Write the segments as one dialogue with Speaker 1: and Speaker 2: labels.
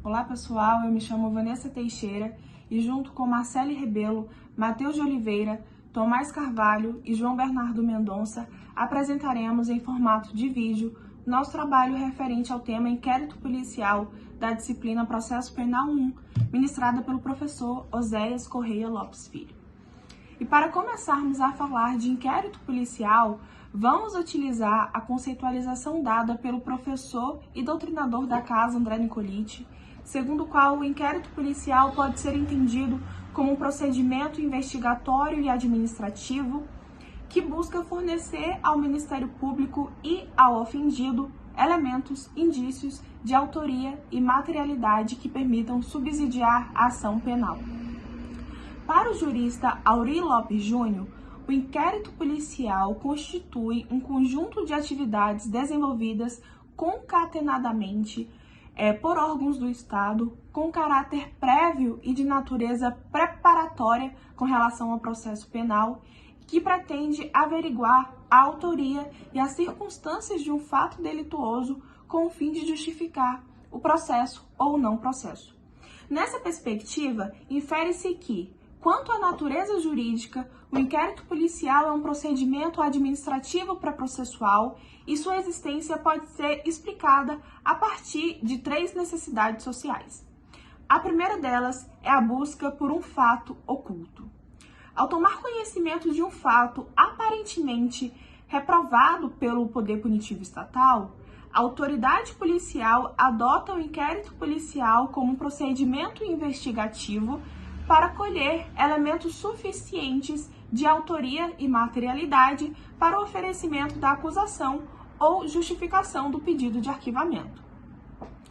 Speaker 1: Olá pessoal, eu me chamo Vanessa Teixeira e junto com Marcele Rebelo, Matheus de Oliveira, Tomás Carvalho e João Bernardo Mendonça apresentaremos em formato de vídeo nosso trabalho referente ao tema Inquérito Policial da disciplina Processo Penal 1, ministrada pelo professor Oséias Correia Lopes Filho. E para começarmos a falar de inquérito policial, vamos utilizar a conceitualização dada pelo professor e doutrinador da casa André Nicoliti, segundo o qual o inquérito policial pode ser entendido como um procedimento investigatório e administrativo que busca fornecer ao Ministério Público e ao ofendido elementos, indícios de autoria e materialidade que permitam subsidiar a ação penal. Para o jurista Aury Lopes Júnior, o inquérito policial constitui um conjunto de atividades desenvolvidas concatenadamente por órgãos do Estado com caráter prévio e de natureza preparatória com relação ao processo penal, que pretende averiguar a autoria e as circunstâncias de um fato delituoso com o fim de justificar o processo ou não processo. Nessa perspectiva, infere-se que, quanto à natureza jurídica, o inquérito policial é um procedimento administrativo pré-processual e sua existência pode ser explicada a partir de três necessidades sociais. A primeira delas é a busca por um fato oculto. Ao tomar conhecimento de um fato aparentemente reprovado pelo poder punitivo estatal, a autoridade policial adota o inquérito policial como um procedimento investigativo para colher elementos suficientes de autoria e materialidade para o oferecimento da acusação ou justificação do pedido de arquivamento.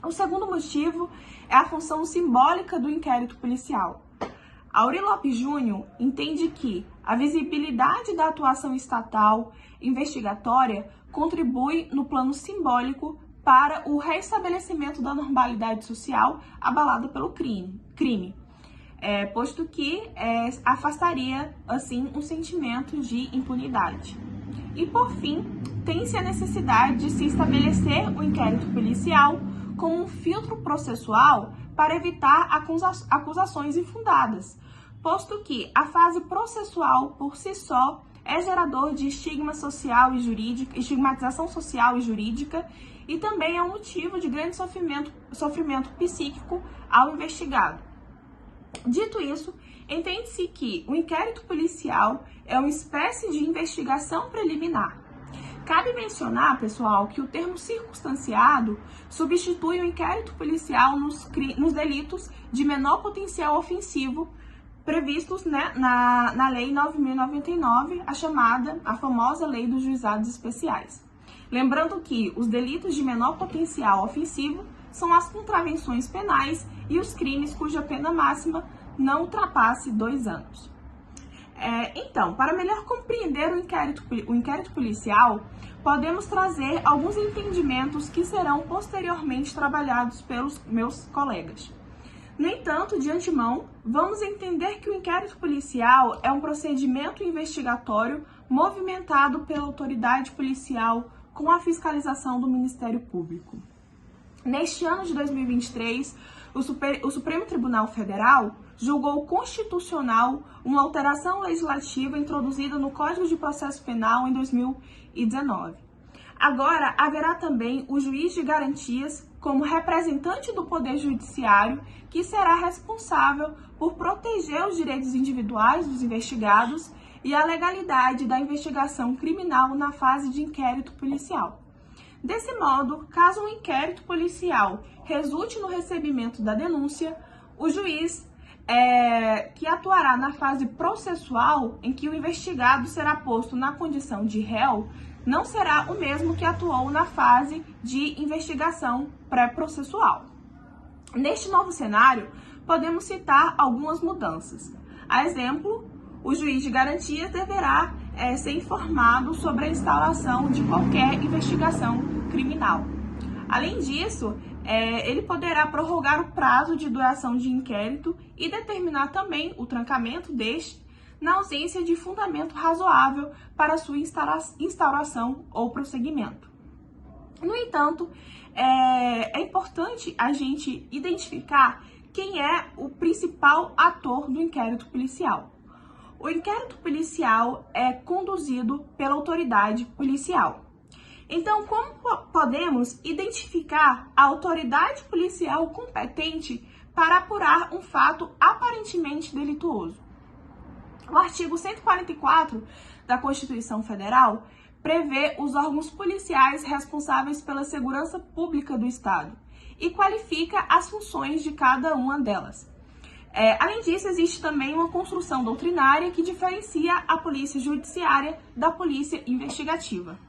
Speaker 1: O segundo motivo é a função simbólica do inquérito policial. Aury Lopes Júnior entende que a visibilidade da atuação estatal investigatória contribui no plano simbólico para o restabelecimento da normalidade social abalada pelo crime. Posto que afastaria, assim, um sentimento de impunidade. E, por fim, tem-se a necessidade de se estabelecer o inquérito policial como um filtro processual para evitar acusações infundadas, posto que a fase processual, por si só, é gerador de estigmatização social e jurídica e também é um motivo de grande sofrimento psíquico ao investigado. Dito isso, entende-se que o inquérito policial é uma espécie de investigação preliminar. Cabe mencionar, pessoal, que o termo circunstanciado substitui o inquérito policial nos delitos de menor potencial ofensivo previstos, na Lei 9.099, a famosa Lei dos Juizados Especiais. Lembrando que os delitos de menor potencial ofensivo são as contravenções penais e os crimes cuja pena máxima não ultrapasse 2 anos. Então, para melhor compreender o inquérito policial, podemos trazer alguns entendimentos que serão posteriormente trabalhados pelos meus colegas. No entanto, de antemão, vamos entender que o inquérito policial é um procedimento investigatório movimentado pela autoridade policial com a fiscalização do Ministério Público. Neste ano de 2023, o Supremo Tribunal Federal julgou constitucional uma alteração legislativa introduzida no Código de Processo Penal em 2019. Agora, haverá também o juiz de garantias como representante do Poder Judiciário, que será responsável por proteger os direitos individuais dos investigados e a legalidade da investigação criminal na fase de inquérito policial. Desse modo, caso um inquérito policial resulte no recebimento da denúncia, o juiz que atuará na fase processual, em que o investigado será posto na condição de réu, não será o mesmo que atuou na fase de investigação pré-processual. Neste novo cenário, podemos citar algumas mudanças. A exemplo, o juiz de garantias deverá ser informado sobre a instauração de qualquer investigação criminal. Além disso, ele poderá prorrogar o prazo de duração de inquérito e determinar também o trancamento deste na ausência de fundamento razoável para sua instauração ou prosseguimento. No entanto, é importante importante a gente identificar quem é o principal ator do inquérito policial. O inquérito policial é conduzido pela autoridade policial. Então, como podemos identificar a autoridade policial competente para apurar um fato aparentemente delituoso? O artigo 144 da Constituição Federal prevê os órgãos policiais responsáveis pela segurança pública do Estado e qualifica as funções de cada uma delas. Além disso, existe também uma construção doutrinária que diferencia a polícia judiciária da polícia investigativa.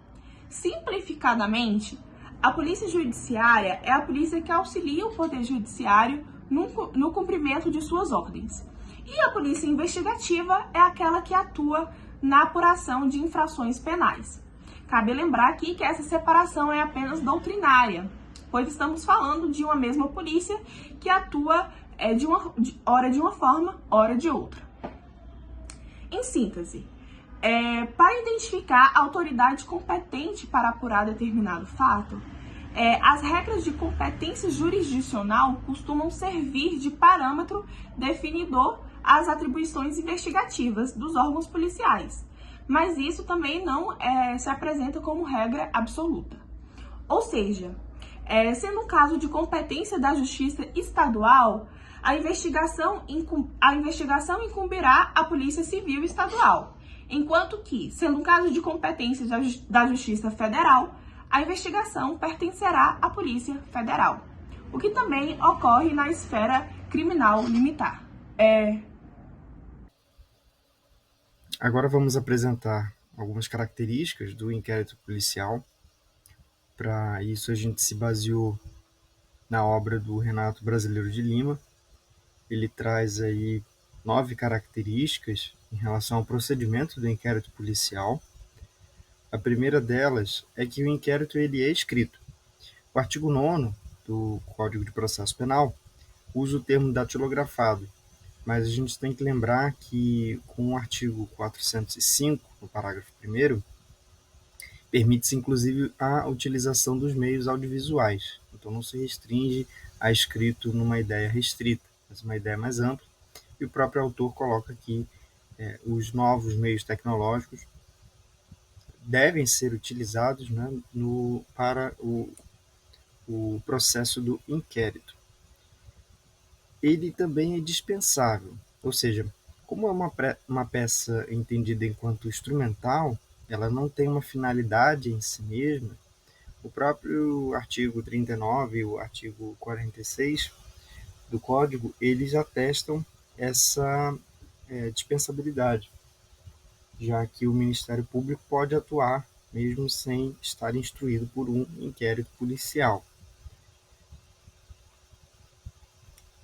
Speaker 1: Simplificadamente, a polícia judiciária é a polícia que auxilia o poder judiciário no cumprimento de suas ordens. E a polícia investigativa é aquela que atua na apuração de infrações penais. Cabe lembrar aqui que essa separação é apenas doutrinária, pois estamos falando de uma mesma polícia que atua ora de uma forma, ora de outra. Em síntese, para identificar a autoridade competente para apurar determinado fato, as regras de competência jurisdicional costumam servir de parâmetro definidor às atribuições investigativas dos órgãos policiais, mas isso também não se apresenta como regra absoluta. Ou seja, sendo um caso de competência da Justiça Estadual, a investigação incumbirá a Polícia Civil Estadual, enquanto que, sendo um caso de competência da Justiça Federal, a investigação pertencerá à Polícia Federal, o que também ocorre na esfera criminal limitar.
Speaker 2: Agora vamos apresentar algumas características do inquérito policial. Para isso a gente se baseou na obra do Renato Brasileiro de Lima. Ele traz aí 9 características em relação ao procedimento do inquérito policial. A primeira delas é que o inquérito ele é escrito. O artigo 9º do Código de Processo Penal usa o termo datilografado, mas a gente tem que lembrar que com o artigo 405, no parágrafo 1º, permite-se inclusive a utilização dos meios audiovisuais. Então não se restringe a escrito numa ideia restrita, mas uma ideia mais ampla. E o próprio autor coloca aqui os novos meios tecnológicos devem ser utilizados, né, para o processo do inquérito. Ele também é dispensável, ou seja, como é uma peça entendida enquanto instrumental, ela não tem uma finalidade em si mesma. O próprio artigo 39 e o artigo 46 do Código, eles atestam essa dispensabilidade, já que o Ministério Público pode atuar mesmo sem estar instruído por um inquérito policial.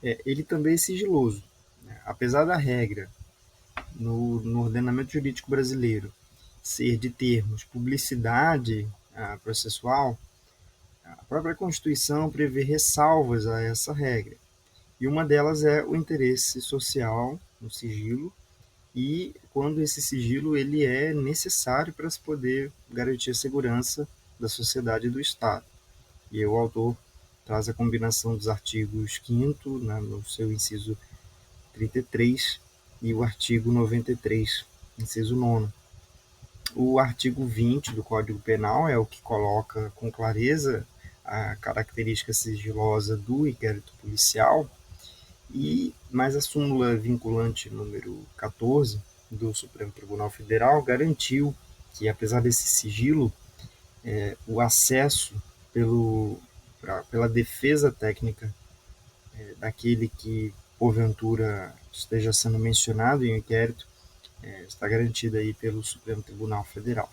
Speaker 2: Ele também é sigiloso, né? Apesar da regra no ordenamento jurídico brasileiro ser de termos publicidade processual, a própria Constituição prevê ressalvas a essa regra. E uma delas é o interesse social no sigilo, e quando esse sigilo ele é necessário para se poder garantir a segurança da sociedade e do Estado. E aí o autor traz a combinação dos artigos 5º, né, no seu inciso 33, e o artigo 93, inciso 9º. O artigo 20 do Código Penal é o que coloca com clareza a característica sigilosa do inquérito policial, mas a súmula vinculante número 14 do Supremo Tribunal Federal garantiu que, apesar desse sigilo, o acesso pela defesa técnica daquele que, porventura, esteja sendo mencionado em um inquérito, está garantido aí pelo Supremo Tribunal Federal.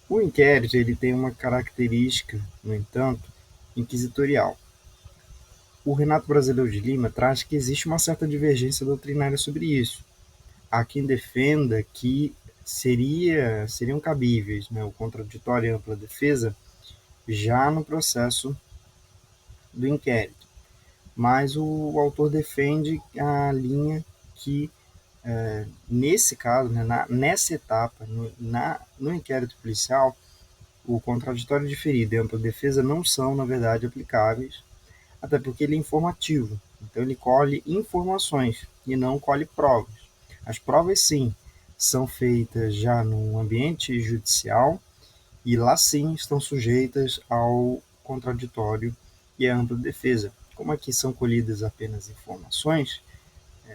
Speaker 2: O inquérito ele tem uma característica, no entanto, inquisitorial. O Renato Brasileiro de Lima traz que existe uma certa divergência doutrinária sobre isso. Há quem defenda que seriam cabíveis, né, o contraditório e ampla defesa já no processo do inquérito. Mas o autor defende a linha que, nesse caso, né, nessa etapa, no inquérito policial, o contraditório diferido e ampla defesa não são, na verdade, aplicáveis, até porque ele é informativo. Então, ele colhe informações e não colhe provas. As provas, sim, são feitas já no ambiente judicial e lá, sim, estão sujeitas ao contraditório e à ampla defesa. Como aqui são colhidas apenas informações,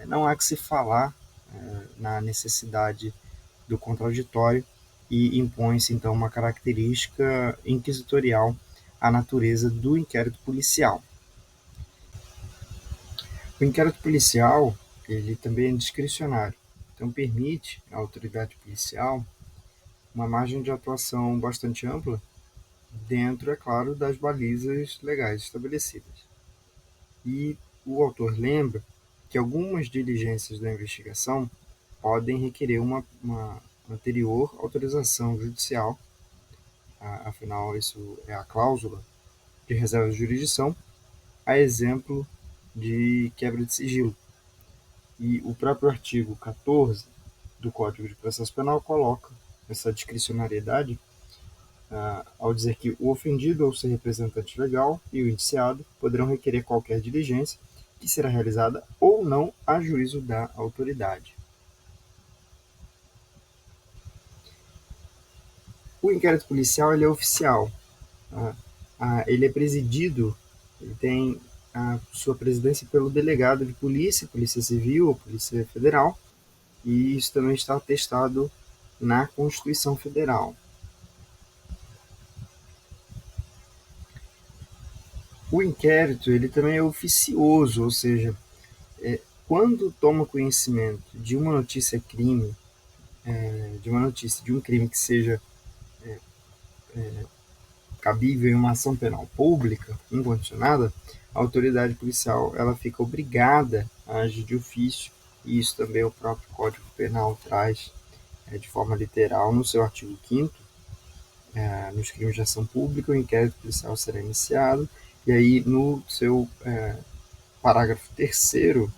Speaker 2: não há que se falar na necessidade do contraditório e impõe-se, então, uma característica inquisitorial à natureza do inquérito policial. O inquérito policial, ele também é discricionário, então permite à autoridade policial uma margem de atuação bastante ampla dentro, é claro, das balizas legais estabelecidas. E o autor lembra que algumas diligências da investigação podem requerer uma anterior autorização judicial, afinal, isso é a cláusula de reserva de jurisdição, a exemplo de quebra de sigilo. E o próprio artigo 14 do Código de Processo Penal coloca essa discricionariedade ao dizer que o ofendido ou seu representante legal e o indiciado poderão requerer qualquer diligência que será realizada ou não a juízo da autoridade. O inquérito policial ele é oficial. Ele é presidido, ele tem a sua presidência pelo delegado de polícia, Polícia Civil ou Polícia Federal, e isso também está atestado na Constituição Federal. O inquérito ele também é oficioso, ou seja, quando toma conhecimento de uma notícia crime, de uma notícia de um crime que seja cabível em uma ação penal pública, incondicionada, a autoridade policial ela fica obrigada a agir de ofício, e isso também o próprio Código Penal traz de forma literal no seu artigo 5º, nos crimes de ação pública, o inquérito policial será iniciado, e aí no seu parágrafo 3º,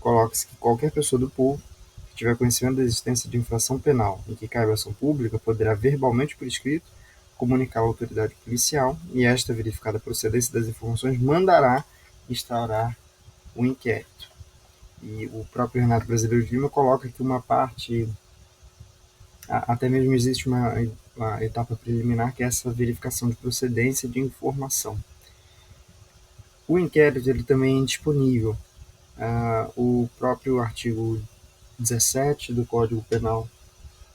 Speaker 2: coloca-se que qualquer pessoa do povo que tiver conhecimento da existência de infração penal em que caiba ação pública poderá verbalmente por escrito comunicar à autoridade policial e esta, verificada a procedência das informações, mandará instaurar o inquérito. E o próprio Renato Brasileiro de Lima coloca que uma parte, até mesmo existe uma etapa preliminar, que é essa verificação de procedência de informação. O inquérito ele também é indisponível. O próprio artigo 17 do Código Penal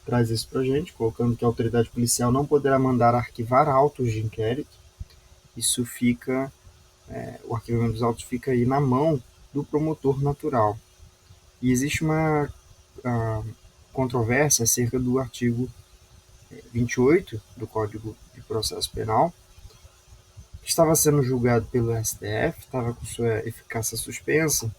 Speaker 2: traz isso para a gente, colocando que a autoridade policial não poderá mandar arquivar autos de inquérito. Isso fica, o arquivamento dos autos fica aí na mão do promotor natural. E existe uma controvérsia acerca do artigo 28 do Código de Processo Penal, que estava sendo julgado pelo STF, estava com sua eficácia suspensa,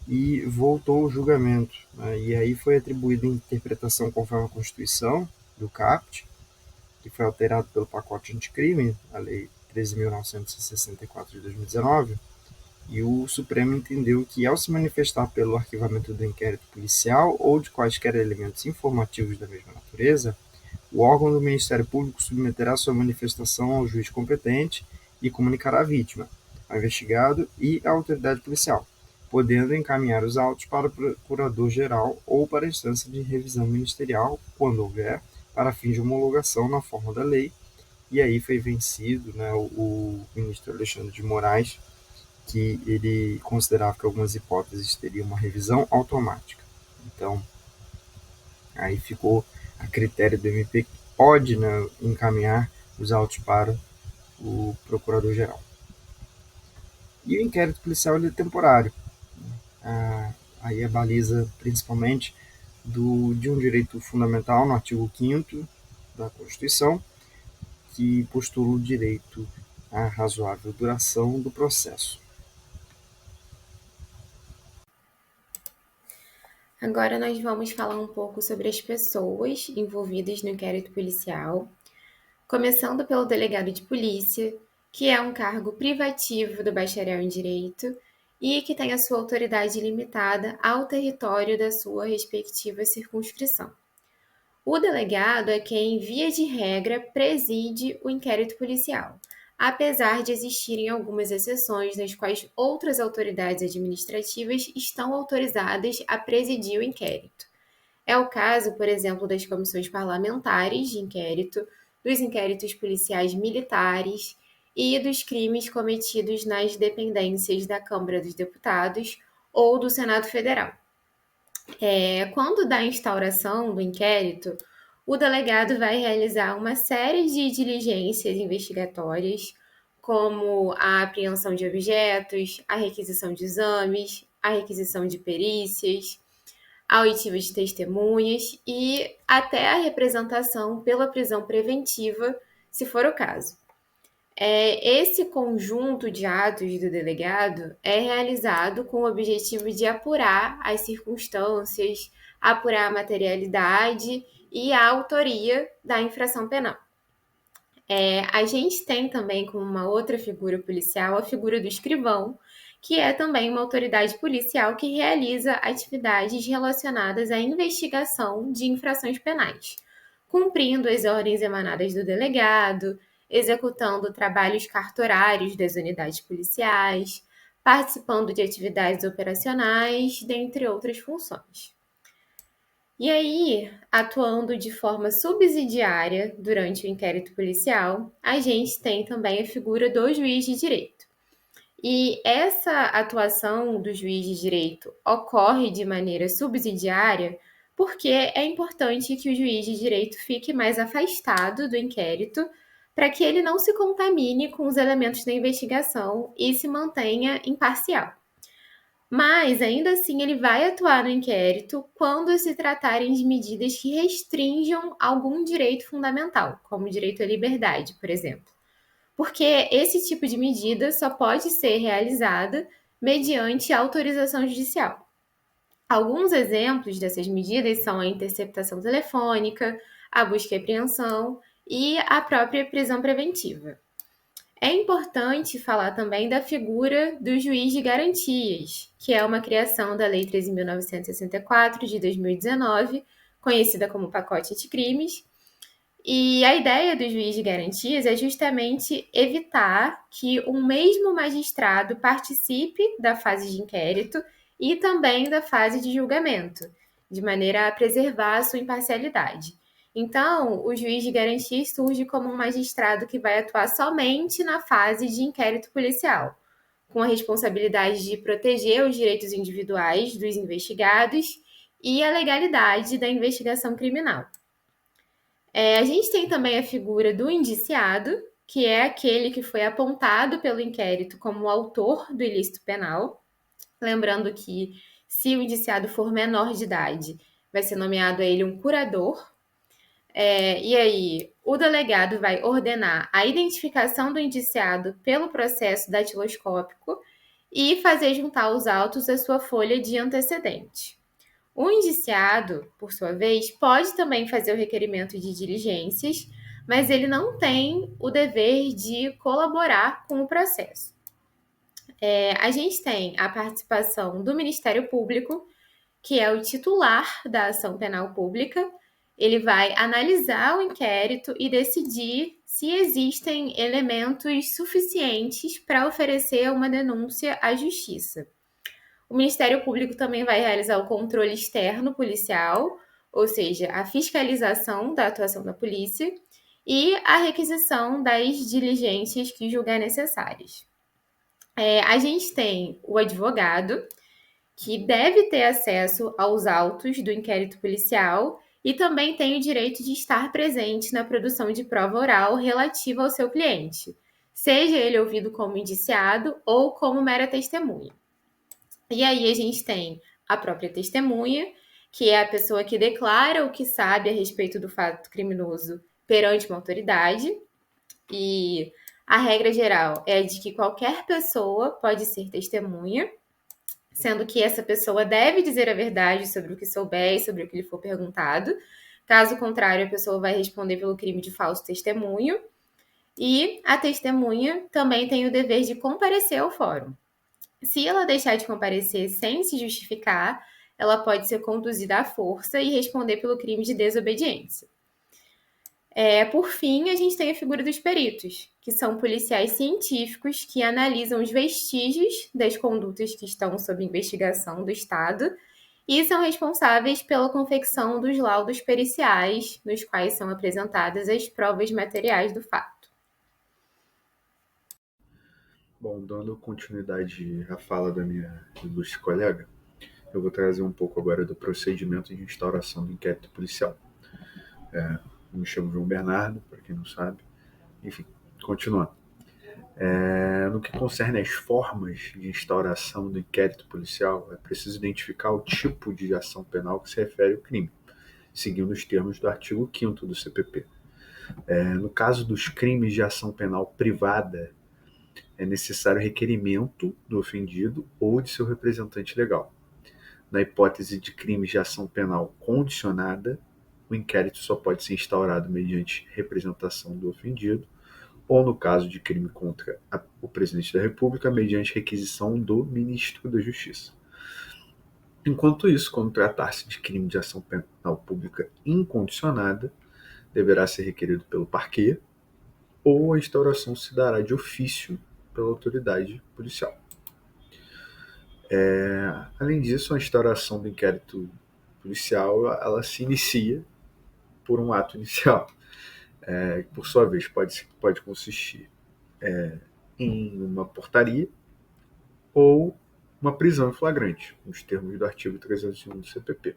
Speaker 2: e voltou o julgamento. E aí foi atribuída a interpretação conforme a Constituição do CAPT, que foi alterado pelo pacote anticrime, a Lei 13.964 de 2019, e o Supremo entendeu que, ao se manifestar pelo arquivamento do inquérito policial ou de quaisquer elementos informativos da mesma natureza, o órgão do Ministério Público submeterá sua manifestação ao juiz competente e comunicará à vítima, ao investigado e à autoridade policial, podendo encaminhar os autos para o procurador-geral ou para a instância de revisão ministerial, quando houver, para fins de homologação na forma da lei. E aí foi vencido, né, o ministro Alexandre de Moraes, que ele considerava que algumas hipóteses teriam uma revisão automática. Então, aí ficou a critério do MP, que pode, né, encaminhar os autos para o procurador-geral. E o inquérito policial ele é temporário. Aí a baliza principalmente de um direito fundamental no artigo 5º da Constituição, que postula o direito à razoável duração do processo.
Speaker 3: Agora nós vamos falar um pouco sobre as pessoas envolvidas no inquérito policial, começando pelo delegado de polícia, que é um cargo privativo do bacharel em Direito e que tem a sua autoridade limitada ao território da sua respectiva circunscrição. O delegado é quem, via de regra, preside o inquérito policial, apesar de existirem algumas exceções nas quais outras autoridades administrativas estão autorizadas a presidir o inquérito. É o caso, por exemplo, das comissões parlamentares de inquérito, dos inquéritos policiais militares e dos crimes cometidos nas dependências da Câmara dos Deputados ou do Senado Federal. Quando da instauração do inquérito, o delegado vai realizar uma série de diligências investigatórias, como a apreensão de objetos, a requisição de exames, a requisição de perícias, a oitiva de testemunhas e até a representação pela prisão preventiva, se for o caso. Esse conjunto de atos do delegado é realizado com o objetivo de apurar as circunstâncias, apurar a materialidade e a autoria da infração penal. A gente tem também como uma outra figura policial a figura do escrivão, que é também uma autoridade policial que realiza atividades relacionadas à investigação de infrações penais, cumprindo as ordens emanadas do delegado, executando trabalhos cartorários das unidades policiais, participando de atividades operacionais, dentre outras funções. E aí, atuando de forma subsidiária durante o inquérito policial, a gente tem também a figura do juiz de direito. E essa atuação do juiz de direito ocorre de maneira subsidiária porque é importante que o juiz de direito fique mais afastado do inquérito para que ele não se contamine com os elementos da investigação e se mantenha imparcial. Mas, ainda assim, ele vai atuar no inquérito quando se tratarem de medidas que restringam algum direito fundamental, como o direito à liberdade, por exemplo. Porque esse tipo de medida só pode ser realizada mediante autorização judicial. Alguns exemplos dessas medidas são a interceptação telefônica, a busca e apreensão e a própria prisão preventiva. É importante falar também da figura do juiz de garantias, que é uma criação da Lei 13.964 de 2019, conhecida como pacote anticrimes. E a ideia do juiz de garantias é justamente evitar que um mesmo magistrado participe da fase de inquérito e também da fase de julgamento, de maneira a preservar a sua imparcialidade. Então, o juiz de garantias surge como um magistrado que vai atuar somente na fase de inquérito policial, com a responsabilidade de proteger os direitos individuais dos investigados e a legalidade da investigação criminal. A gente tem também a figura do indiciado, que é aquele que foi apontado pelo inquérito como o autor do ilícito penal. Lembrando que, se o indiciado for menor de idade, vai ser nomeado a ele um curador. E aí, o delegado vai ordenar a identificação do indiciado pelo processo datiloscópico e fazer juntar os autos à sua folha de antecedente. O indiciado, por sua vez, pode também fazer o requerimento de diligências, mas ele não tem o dever de colaborar com o processo. A gente tem a participação do Ministério Público, que é o titular da ação penal pública. Ele vai analisar o inquérito e decidir se existem elementos suficientes para oferecer uma denúncia à Justiça. O Ministério Público também vai realizar o controle externo policial, ou seja, a fiscalização da atuação da polícia e a requisição das diligências que julgar necessárias. A gente tem o advogado, que deve ter acesso aos autos do inquérito policial e também tem o direito de estar presente na produção de prova oral relativa ao seu cliente, seja ele ouvido como indiciado ou como mera testemunha. E aí a gente tem a própria testemunha, que é a pessoa que declara o que sabe a respeito do fato criminoso perante uma autoridade. E a regra geral é de que qualquer pessoa pode ser testemunha, sendo que essa pessoa deve dizer a verdade sobre o que souber e sobre o que lhe for perguntado. Caso contrário, a pessoa vai responder pelo crime de falso testemunho. E a testemunha também tem o dever de comparecer ao fórum. Se ela deixar de comparecer sem se justificar, ela pode ser conduzida à força e responder pelo crime de desobediência. Por fim, a gente tem a figura dos peritos, que são policiais científicos que analisam os vestígios das condutas que estão sob investigação do Estado e são responsáveis pela confecção dos laudos periciais, nos quais são apresentadas as provas materiais do fato.
Speaker 4: Bom, dando continuidade à fala da minha ilustre colega, eu vou trazer um pouco agora do procedimento de instauração do inquérito policial. Eu me chamo João Bernardo, para quem não sabe. Enfim, continuando. No que concerne às formas de instauração do inquérito policial, é preciso identificar o tipo de ação penal que se refere ao crime, seguindo os termos do artigo 5º do CPP. No caso dos crimes de ação penal privada, é necessário requerimento do ofendido ou de seu representante legal. Na hipótese de crimes de ação penal condicionada, o inquérito só pode ser instaurado mediante representação do ofendido, ou no caso de crime contra o presidente da República, mediante requisição do ministro da Justiça. Enquanto isso, quando tratar-se de crime de ação penal pública incondicionada, deverá ser requerido pelo parquê, ou a instauração se dará de ofício pela autoridade policial. Além disso, a instauração do inquérito policial ela se inicia por um ato inicial, que por sua vez pode consistir em uma portaria ou uma prisão em flagrante, nos termos do artigo 301 do CPP.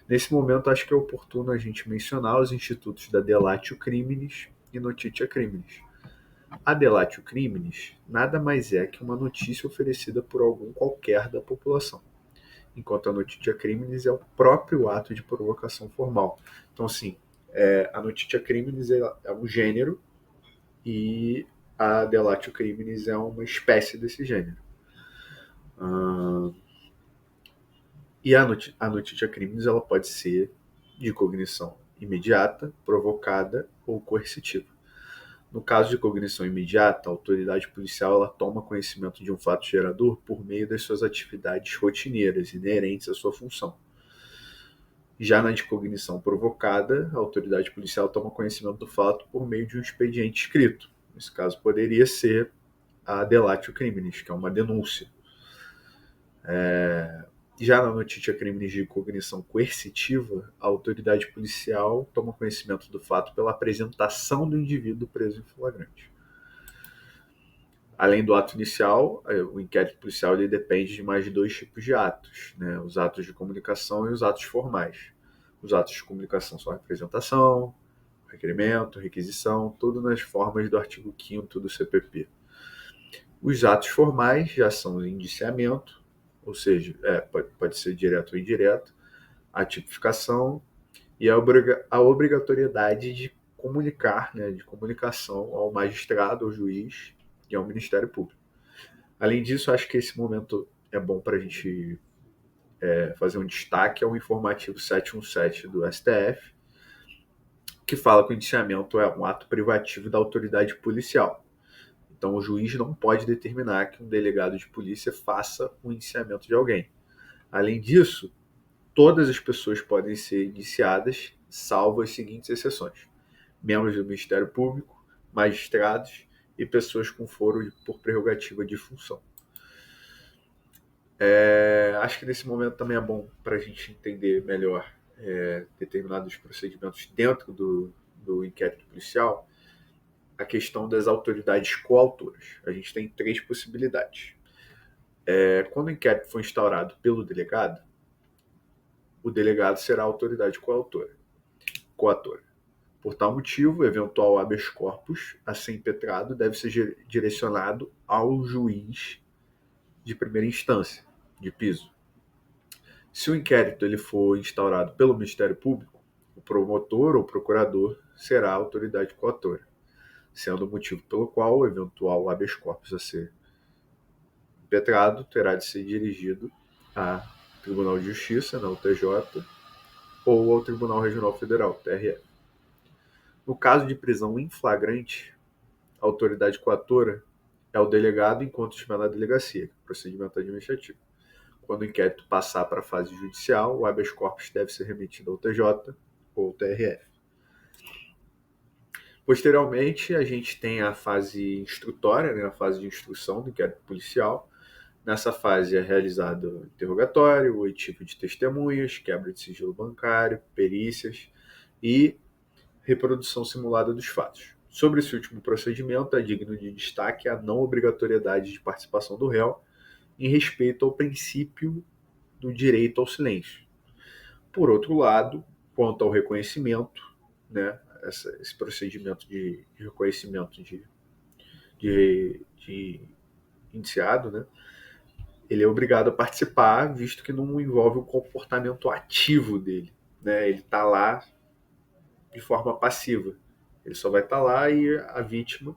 Speaker 4: Nesse momento, acho que é oportuno a gente mencionar os institutos da delatio criminis e notitia criminis. A delatio criminis nada mais é que uma notícia oferecida por algum qualquer da população, enquanto a notitia criminis é o próprio ato de provocação formal. Então, assim, a notitia criminis é um gênero e a delatio criminis é uma espécie desse gênero. E a notitia criminis ela pode ser de cognição imediata, provocada ou coercitiva. No caso de cognição imediata, a autoridade policial ela toma conhecimento de um fato gerador por meio das suas atividades rotineiras inerentes à sua função. Já na de cognição provocada, a autoridade policial toma conhecimento do fato por meio de um expediente escrito. Nesse caso, poderia ser a delatio criminis, que é uma denúncia. Já na notitia criminis de cognição coercitiva, a autoridade policial toma conhecimento do fato pela apresentação do indivíduo preso em flagrante. Além do ato inicial, o inquérito policial ele depende de mais de dois tipos de atos, né? Os atos de comunicação e os atos formais. Os atos de comunicação são a representação, requerimento, requisição, tudo nas formas do artigo 5º do CPP. Os atos formais já são o indiciamento, ou seja, pode ser direto ou indireto, a tipificação e a obrigatoriedade de comunicar, né, de comunicação ao magistrado, ao juiz e ao Ministério Público. Além disso, acho que esse momento é bom para a gente fazer um destaque ao informativo 717 do STF, que fala que o indiciamento é um ato privativo da autoridade policial. Então, o juiz não pode determinar que um delegado de polícia faça o indiciamento de alguém. Além disso, todas as pessoas podem ser indiciadas, salvo as seguintes exceções: membros do Ministério Público, magistrados e pessoas com foro por prerrogativa de função. Acho que nesse momento também é bom para a gente entender melhor determinados procedimentos dentro do inquérito policial, a questão das autoridades coautoras. A gente tem três possibilidades. Quando o inquérito for instaurado pelo delegado, o delegado será a autoridade coautora. Por tal motivo, o eventual habeas corpus a ser impetrado deve ser direcionado ao juiz de primeira instância, de piso. Se o inquérito ele for instaurado pelo Ministério Público, o promotor ou procurador será a autoridade coautora, sendo o motivo pelo qual o eventual habeas corpus a ser impetrado terá de ser dirigido ao Tribunal de Justiça, na UTJ, ou ao Tribunal Regional Federal, TRF. No caso de prisão em flagrante, a autoridade coautora é o delegado enquanto estiver na delegacia, procedimento administrativo. quando o inquérito passar para a fase judicial, o habeas corpus deve ser remetido ao TJ ou ao TRF. Posteriormente, a gente tem a fase instrutória, né, a fase de instrução do inquérito policial. Nessa fase é realizado interrogatório, oitiva de testemunhas, quebra de sigilo bancário, perícias e reprodução simulada dos fatos. Sobre esse último procedimento, é digno de destaque a não obrigatoriedade de participação do réu em respeito ao princípio do direito ao silêncio. Por outro lado, quanto ao reconhecimento, né, esse procedimento de reconhecimento de indiciado, né, ele é obrigado a participar, visto que não envolve o comportamento ativo dele. Né? Ele está lá de forma passiva. Ele só vai estar lá e a vítima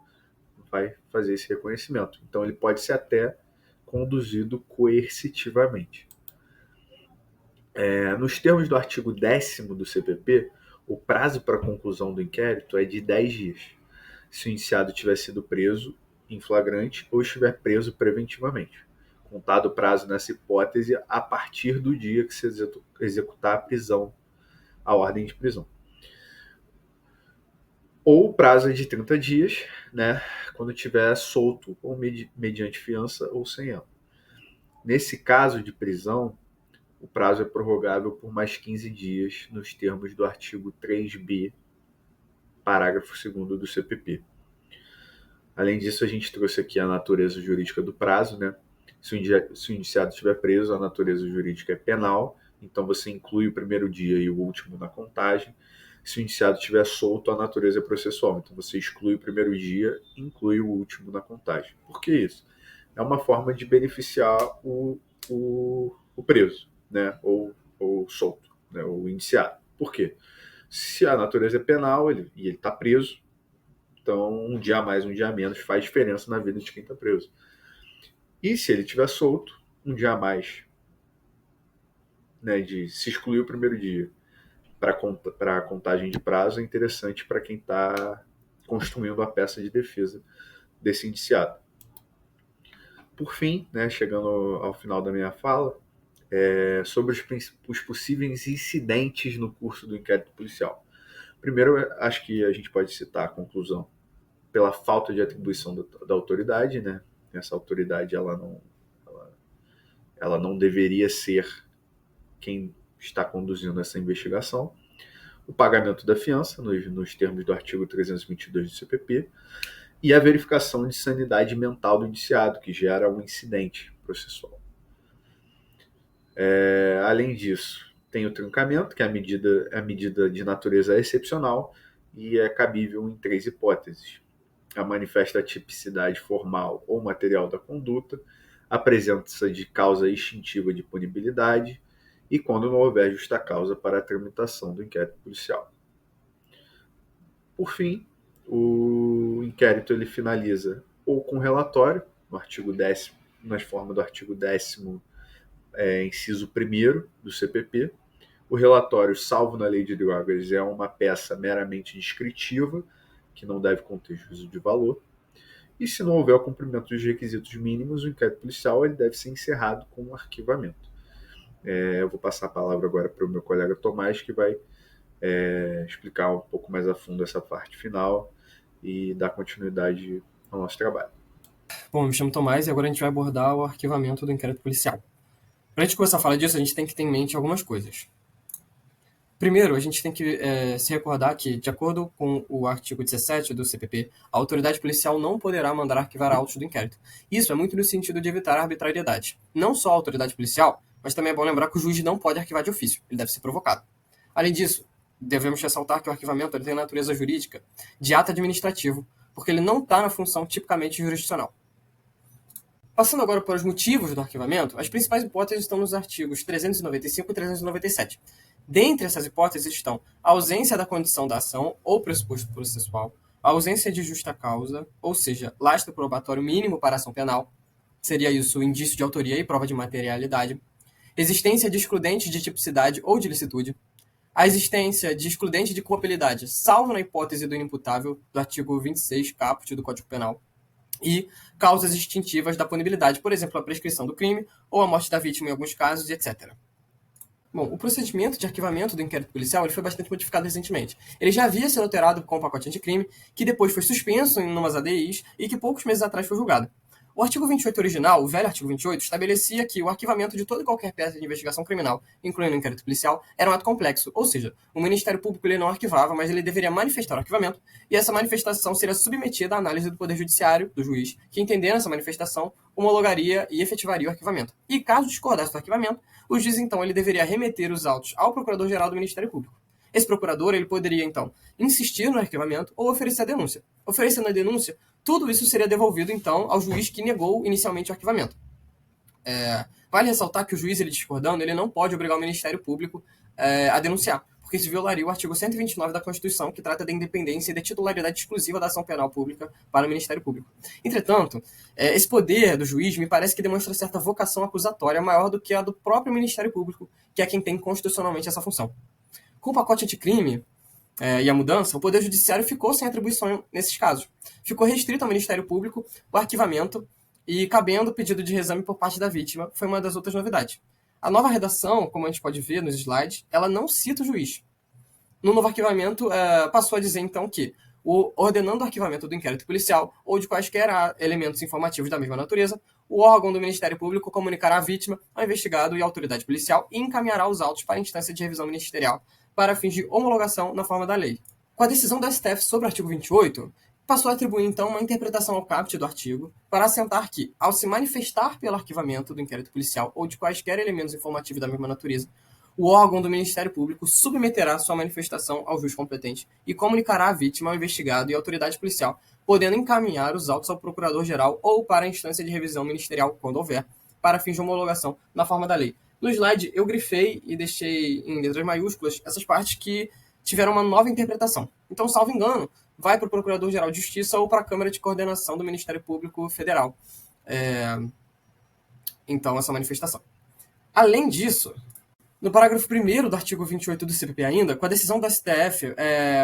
Speaker 4: vai fazer esse reconhecimento. Então ele pode ser até conduzido coercitivamente. Nos termos do artigo 10º do CPP, o prazo para a conclusão do inquérito é de 10 dias, se o indiciado tiver sido preso em flagrante ou estiver preso preventivamente. Contado o prazo nessa hipótese a partir do dia que se executar a prisão, a ordem de prisão. Ou o prazo é de 30 dias, né, quando estiver solto ou mediante fiança ou sem ela. Nesse caso de prisão, o prazo é prorrogável por mais 15 dias nos termos do artigo 3b, parágrafo 2º do CPP. Além disso, a gente trouxe aqui a natureza jurídica do prazo, né? Se o indiciado estiver preso, a natureza jurídica é penal, então você inclui o primeiro dia e o último na contagem. Se o indiciado estiver solto, a natureza é processual, então você exclui o primeiro dia e inclui o último na contagem. Por que isso? É uma forma de beneficiar o preso, né? ou solto, né? O indiciado. Por quê? Se a natureza é penal e ele está preso, então um dia a mais, um dia a menos faz diferença na vida de quem está preso. E se ele estiver solto, um dia a mais, né, de se excluir o primeiro dia para a contagem de prazo é interessante para quem está construindo a peça de defesa desse indiciado. Por fim, né, chegando ao final da minha fala, sobre os possíveis incidentes no curso do inquérito policial. Primeiro, acho que a gente pode citar a conclusão pela falta de atribuição da autoridade, né? Essa autoridade ela não deveria ser quem está conduzindo essa investigação. O pagamento da fiança, nos termos do artigo 322 do CPP, e a verificação de sanidade mental do indiciado, que gera um incidente processual. Além disso, tem o trincamento, que é a medida de natureza excepcional e é cabível em 3 hipóteses: a manifesta tipicidade formal ou material da conduta, a presença de causa extintiva de punibilidade e quando não houver justa causa para a tramitação do inquérito policial. Por fim, o inquérito ele finaliza ou com relatório, no artigo 10º, nas formas do artigo 10º, inciso 1º do CPP. O relatório, salvo na lei de drogas, é uma peça meramente descritiva, que não deve conter juízo de valor. E se não houver o cumprimento dos requisitos mínimos, o inquérito policial ele deve ser encerrado com um arquivamento. Eu vou passar a palavra agora para o meu colega Tomás, que vai explicar um pouco mais a fundo essa parte final e dar continuidade ao nosso trabalho.
Speaker 5: Bom, me chamo Tomás e agora a gente vai abordar o arquivamento do inquérito policial. Para a gente começar a falar disso, a gente tem que ter em mente algumas coisas. Primeiro, a gente tem que se recordar que, de acordo com o artigo 17 do CPP, a autoridade policial não poderá mandar arquivar autos do inquérito. Isso é muito no sentido de evitar a arbitrariedade. Não só a autoridade policial, mas também é bom lembrar que o juiz não pode arquivar de ofício, ele deve ser provocado. Além disso, devemos ressaltar que o arquivamento ele tem natureza jurídica de ato administrativo, porque ele não está na função tipicamente jurisdicional. Passando agora para os motivos do arquivamento, as principais hipóteses estão nos artigos 395 e 397. Dentre essas hipóteses estão a ausência da condição da ação ou pressuposto processual, a ausência de justa causa, ou seja, lastro probatório mínimo para ação penal, seria isso indício de autoria e prova de materialidade, existência de excludente de tipicidade ou de licitude, a existência de excludente de culpabilidade, salvo na hipótese do inimputável do artigo 26 caput do Código Penal, e causas extintivas da punibilidade, por exemplo, a prescrição do crime ou a morte da vítima em alguns casos, etc. Bom, o procedimento de arquivamento do inquérito policial ele foi bastante modificado recentemente. Ele já havia sido alterado com o pacote anticrime, que depois foi suspenso em umas ADIs e que poucos meses atrás foi julgado. O artigo 28 original, o velho artigo 28, estabelecia que o arquivamento de toda e qualquer peça de investigação criminal, incluindo o inquérito policial, era um ato complexo, ou seja, o Ministério Público ele não arquivava, mas ele deveria manifestar o arquivamento, e essa manifestação seria submetida à análise do Poder Judiciário, do juiz, que, entendendo essa manifestação, homologaria e efetivaria o arquivamento. E caso discordasse do arquivamento, o juiz, então, ele deveria remeter os autos ao Procurador-Geral do Ministério Público. Esse procurador ele poderia, então, insistir no arquivamento ou oferecer a denúncia. Oferecendo a denúncia, tudo isso seria devolvido, então, ao juiz que negou inicialmente o arquivamento. Vale ressaltar que o juiz, ele discordando, ele não pode obrigar o Ministério Público a denunciar, porque isso violaria o artigo 129 da Constituição, que trata da independência e da titularidade exclusiva da ação penal pública para o Ministério Público. Entretanto, esse poder do juiz me parece que demonstra certa vocação acusatória maior do que a do próprio Ministério Público, que é quem tem constitucionalmente essa função. Com o pacote anticrime e a mudança, o Poder Judiciário ficou sem atribuição nesses casos. Ficou restrito ao Ministério Público o arquivamento e cabendo o pedido de reexame por parte da vítima, foi uma das outras novidades. A nova redação, como a gente pode ver nos slides, ela não cita o juiz. No novo arquivamento, passou a dizer, então, que ordenando o arquivamento do inquérito policial ou de quaisquer elementos informativos da mesma natureza, o órgão do Ministério Público comunicará à vítima, ao investigado e à autoridade policial e encaminhará os autos para a instância de revisão ministerial para fins de homologação na forma da lei. Com a decisão do STF sobre o artigo 28, passou a atribuir, então, uma interpretação ao caput do artigo para assentar que, ao se manifestar pelo arquivamento do inquérito policial ou de quaisquer elementos informativos da mesma natureza, o órgão do Ministério Público submeterá sua manifestação ao juiz competente e comunicará à vítima, ao investigado e à autoridade policial, podendo encaminhar os autos ao Procurador-Geral ou para a instância de revisão ministerial, quando houver, para fins de homologação na forma da lei. No slide, eu grifei e deixei em letras maiúsculas essas partes que tiveram uma nova interpretação. Então, salvo engano, vai para o Procurador-Geral de Justiça ou para a Câmara de Coordenação do Ministério Público Federal. Então, essa manifestação. Além disso, no parágrafo 1º do artigo 28 do CPP ainda, com a decisão do STF,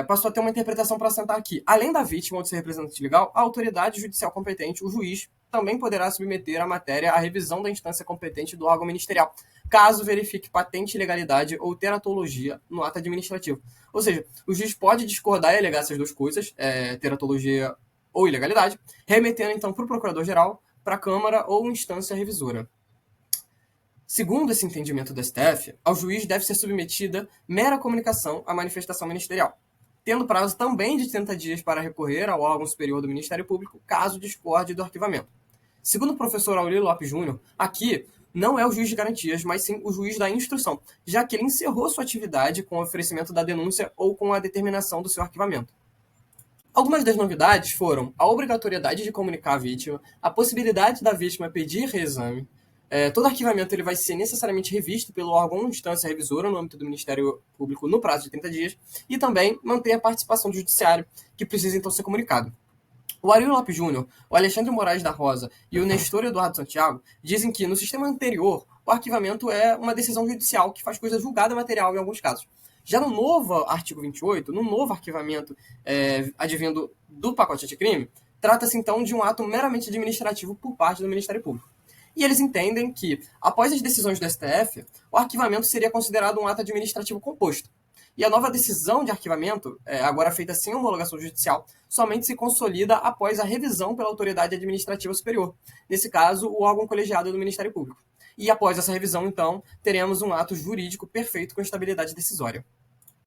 Speaker 5: passou a ter uma interpretação para assentar que, além da vítima ou de seu representante legal, a autoridade judicial competente, o juiz, também poderá submeter a matéria à revisão da instância competente do órgão ministerial, caso verifique patente ilegalidade ou teratologia no ato administrativo. Ou seja, o juiz pode discordar e alegar essas duas coisas, teratologia ou ilegalidade, remetendo então para o Procurador-Geral, para a Câmara ou instância revisora. Segundo esse entendimento do STF, ao juiz deve ser submetida mera comunicação à manifestação ministerial, tendo prazo também de 30 dias para recorrer ao órgão superior do Ministério Público, caso discorde do arquivamento. Segundo o professor Aurélio Lopes Júnior, aqui não é o juiz de garantias, mas sim o juiz da instrução, já que ele encerrou sua atividade com o oferecimento da denúncia ou com a determinação do seu arquivamento. Algumas das novidades foram a obrigatoriedade de comunicar à vítima, a possibilidade da vítima pedir reexame, todo arquivamento ele vai ser necessariamente revisto pelo órgão ou instância revisora no âmbito do Ministério Público no prazo de 30 dias e também manter a participação do judiciário, que precisa então ser comunicado. O Aurélio Lopes Júnior, o Alexandre Moraes da Rosa e o Nestor Eduardo Santiago dizem que, no sistema anterior, o arquivamento é uma decisão judicial que faz coisa julgada material em alguns casos. Já no novo artigo 28, no novo arquivamento advindo do pacote anticrime, trata-se então de um ato meramente administrativo por parte do Ministério Público. E eles entendem que, após as decisões do STF, o arquivamento seria considerado um ato administrativo composto. E a nova decisão de arquivamento, agora feita sem homologação judicial, somente se consolida após a revisão pela autoridade administrativa superior, nesse caso, o órgão colegiado do Ministério Público. E após essa revisão, então, teremos um ato jurídico perfeito com estabilidade decisória.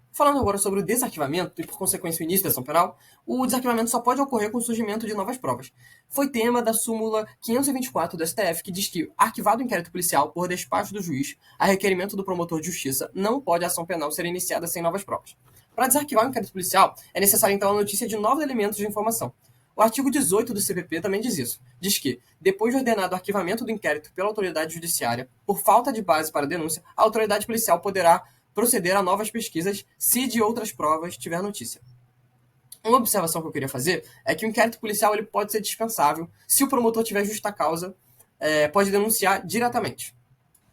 Speaker 5: Falando agora sobre o desarquivamento e, por consequência, o início da ação penal, o desarquivamento só pode ocorrer com o surgimento de novas provas. Foi tema da súmula 524 do STF, que diz que, arquivado o inquérito policial por despacho do juiz, a requerimento do promotor de justiça, não pode a ação penal ser iniciada sem novas provas. Para desarquivar o inquérito policial, é necessária, então, a notícia de novos elementos de informação. O artigo 18 do CPP também diz isso. Diz que, depois de ordenado o arquivamento do inquérito pela autoridade judiciária, por falta de base para a denúncia, a autoridade policial poderá proceder a novas pesquisas se de outras provas tiver notícia. Uma observação que eu queria fazer é que o inquérito policial ele pode ser dispensável se o promotor tiver justa causa, pode denunciar diretamente.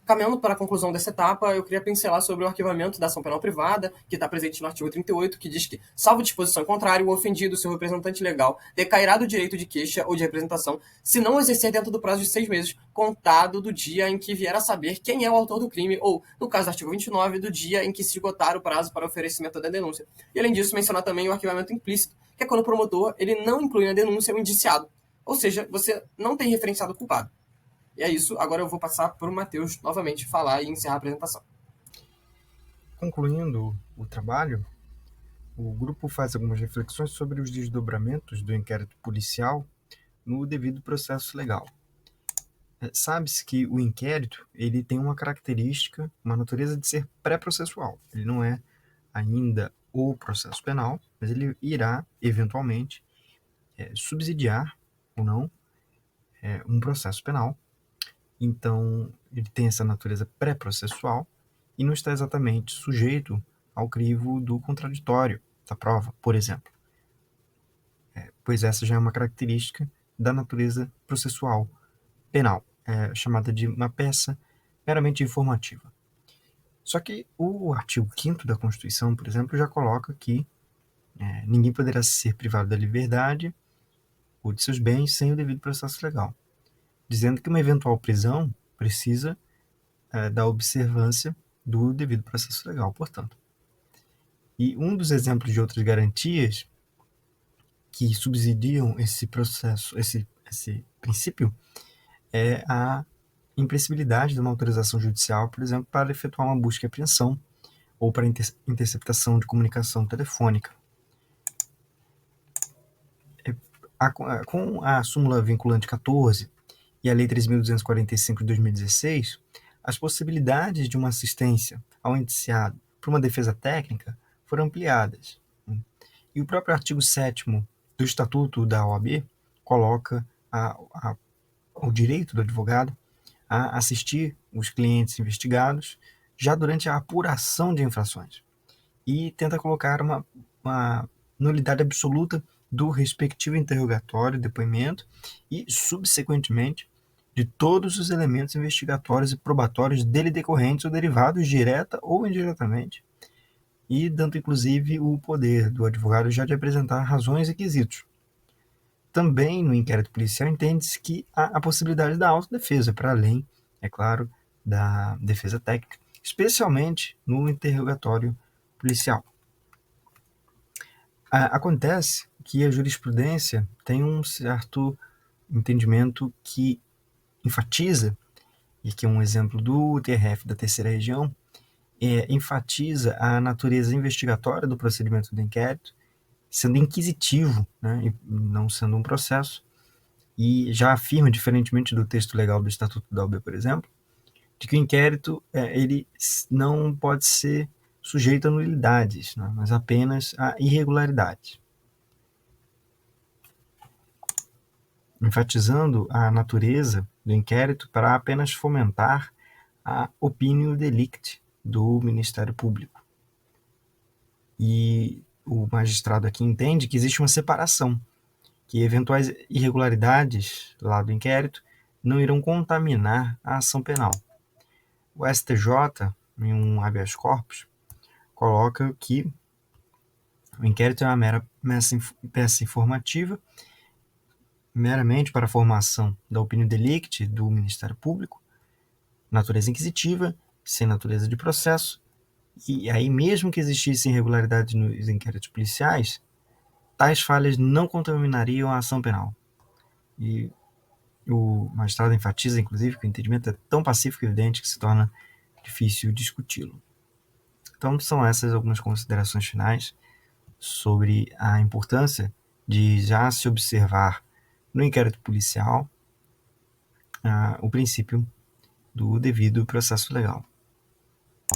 Speaker 5: Caminhando para a conclusão dessa etapa, eu queria pincelar sobre o arquivamento da ação penal privada, que está presente no artigo 38, que diz que, salvo disposição contrária, o ofendido, seu representante legal, decairá do direito de queixa ou de representação, se não exercer dentro do prazo de 6 meses, contado do dia em que vier a saber quem é o autor do crime, ou, no caso do artigo 29, do dia em que se esgotar o prazo para oferecimento da denúncia. E, além disso, mencionar também o arquivamento implícito, que é quando o promotor ele não inclui na denúncia o indiciado, ou seja, você não tem referenciado o culpado. E é isso, agora eu vou passar para o Matheus novamente falar e encerrar a apresentação.
Speaker 2: Concluindo o trabalho, o grupo faz algumas reflexões sobre os desdobramentos do inquérito policial no devido processo legal. Sabe-se que o inquérito ele tem uma característica, uma natureza de ser pré-processual. Ele não é ainda o processo penal, mas ele irá, eventualmente, subsidiar ou não um processo penal. Então, ele tem essa natureza pré-processual e não está exatamente sujeito ao crivo do contraditório da prova, por exemplo. Pois essa já é uma característica da natureza processual penal, chamada de uma peça meramente informativa. Só que o artigo 5º da Constituição, por exemplo, já coloca que ninguém poderá ser privado da liberdade ou de seus bens sem o devido processo legal, dizendo que uma eventual prisão precisa da observância do devido processo legal, portanto. E um dos exemplos de outras garantias que subsidiam esse processo, esse princípio, é a impressibilidade de uma autorização judicial, por exemplo, para efetuar uma busca e apreensão ou para interceptação de comunicação telefônica. Com a súmula vinculante 14 e a Lei 3.245 de 2016, as possibilidades de uma assistência ao indiciado por uma defesa técnica foram ampliadas. E o próprio artigo 7º do Estatuto da OAB coloca o direito do advogado a assistir os clientes investigados já durante a apuração de infrações e tenta colocar uma nulidade absoluta do respectivo interrogatório, depoimento e, subsequentemente, de todos os elementos investigatórios e probatórios dele decorrentes ou derivados direta ou indiretamente, e dando inclusive o poder do advogado já de apresentar razões e quesitos. Também no inquérito policial entende-se que há a possibilidade da autodefesa, para além, é claro, da defesa técnica, especialmente no interrogatório policial. Acontece que a jurisprudência tem um certo entendimento que enfatiza, e que é um exemplo do TRF da Terceira Região, enfatiza a natureza investigatória do procedimento do inquérito, sendo inquisitivo, né, e não sendo um processo, e já afirma, diferentemente do texto legal do Estatuto da OAB, por exemplo, de que o inquérito ele não pode ser sujeito a nulidades, né, mas apenas a irregularidades. Enfatizando a natureza do inquérito para apenas fomentar a opinio delicti do Ministério Público. E o magistrado aqui entende que existe uma separação, que eventuais irregularidades lá do inquérito não irão contaminar a ação penal. O STJ, em um habeas corpus, coloca que o inquérito é uma mera peça informativa, meramente para a formação da opinião delicti do Ministério Público, natureza inquisitiva, sem natureza de processo, e aí mesmo que existissem irregularidades nos inquéritos policiais, tais falhas não contaminariam a ação penal. E o magistrado enfatiza, inclusive, que o entendimento é tão pacífico e evidente que se torna difícil discuti-lo. Então, são essas algumas considerações finais sobre a importância de já se observar no inquérito policial o princípio do devido processo legal.